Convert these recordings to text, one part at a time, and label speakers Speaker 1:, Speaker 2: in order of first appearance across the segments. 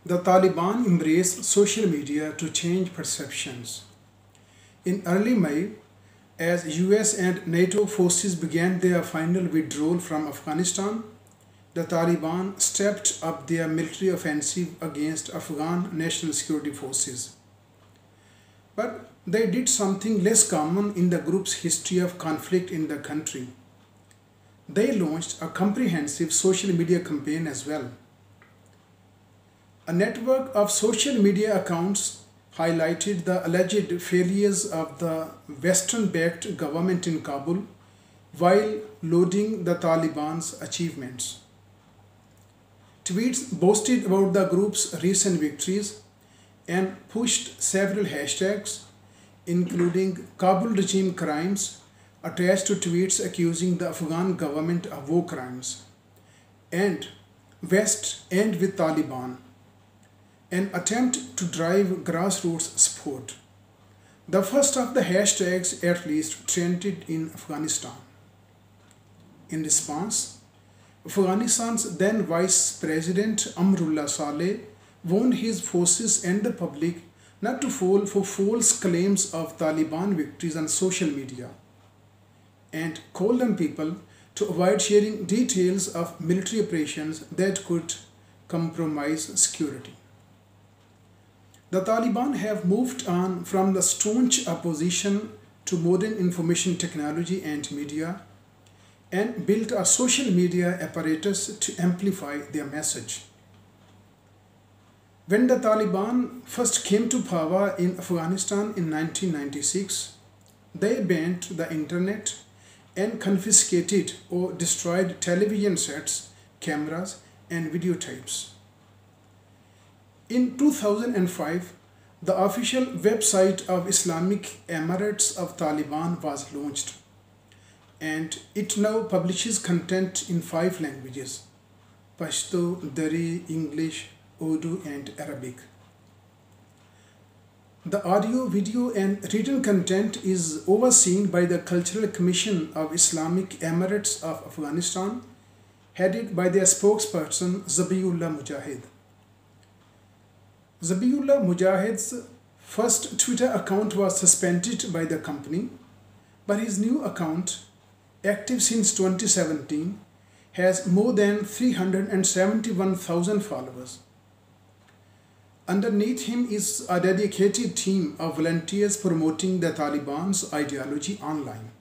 Speaker 1: The Taliban embraced social media to change perceptions. In early May, as US and NATO forces began their final withdrawal from Afghanistan, the Taliban stepped up their military offensive against Afghan national security forces. But they did something less common in the group's history of conflict in the country. They launched a comprehensive social media campaign as well. A network of social media accounts highlighted the alleged failures of the Western-backed government in Kabul while lauding the Taliban's achievements. Tweets boasted about the group's recent victories and pushed several hashtags, including Kabul regime crimes, attached to tweets accusing the Afghan government of war crimes, and West End with Taliban, an attempt to drive grassroots support. The first of the hashtags at least trended in Afghanistan. In response, Afghanistan's then Vice President Amrullah Saleh warned his forces and the public not to fall for false claims of Taliban victories on social media, and called on people to avoid sharing details of military operations that could compromise security. The Taliban have moved on from the staunch opposition to modern information technology and media and built a social media apparatus to amplify their message. When the Taliban first came to power in Afghanistan in 1996, they banned the internet and confiscated or destroyed television sets, cameras, and videotapes. In 2005, the official website of Islamic Emirates of Taliban was launched, and it now publishes content in 5 languages: Pashto, Dari, English, Urdu, and Arabic. The audio, video, and written content is overseen by the Cultural Commission of Islamic Emirates of Afghanistan, headed by their spokesperson Zabiullah Mujahid. Zabiullah Mujahid's first Twitter account was suspended by the company, but his new account, active since 2017, has more than 371,000 followers. Underneath him is a dedicated team of volunteers promoting the Taliban's ideology online.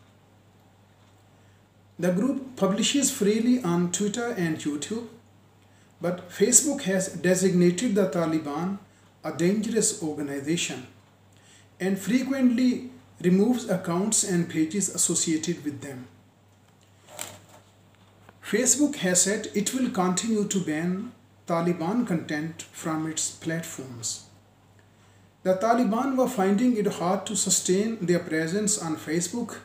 Speaker 1: The group publishes freely on Twitter and YouTube, but Facebook has designated the Taliban a dangerous organization and frequently removes accounts and pages associated with them. Facebook has said it will continue to ban Taliban content from its platforms. The Taliban were finding it hard to sustain their presence on Facebook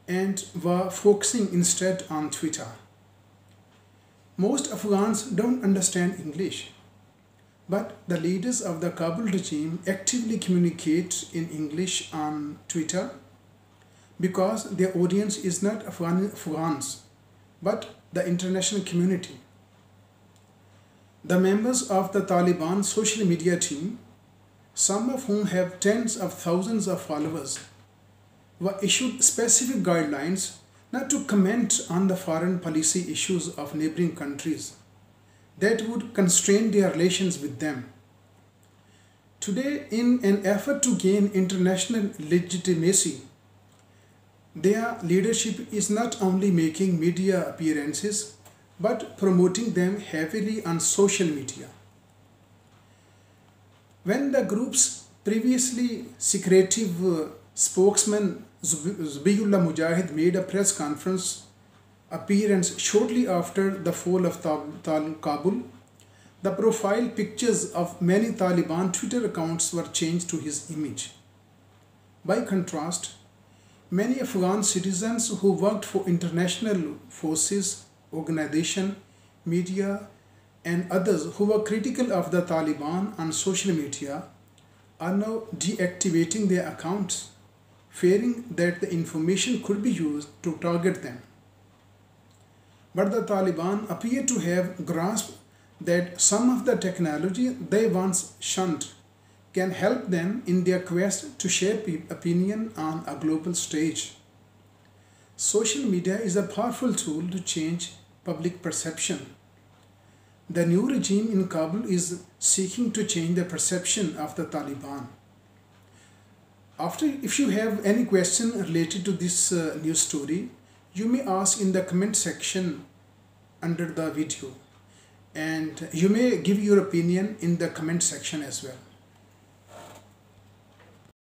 Speaker 1: and were focusing instead on Twitter. Most Afghans don't understand English, but the leaders of the Kabul regime actively communicate in English on Twitter because their audience is not Afghans, but the international community. The members of the Taliban social media team, some of whom have tens of thousands of followers, were issued specific guidelines not to comment on the foreign policy issues of neighboring countries that would constrain their relations with them. Today, in an effort to gain international legitimacy, their leadership is not only making media appearances, but promoting them heavily on social media. When the group's previously secretive spokesman Zabiullah Mujahid made a press conference appearance shortly after the fall of Kabul, the profile pictures of many Taliban Twitter accounts were changed to his image. By contrast, many Afghan citizens who worked for international forces, organization, media, and others who were critical of the Taliban on social media are now deactivating their accounts, fearing that the information could be used to target them. But the Taliban appear to have grasped that some of the technology they once shunned can help them in their quest to shape opinion on a global stage. Social media is a powerful tool to change public perception. The new regime in Kabul is seeking to change the perception of the Taliban. If you have any question related to this news story, you may ask in the comment section under the video, and you may give your opinion in the comment section as well.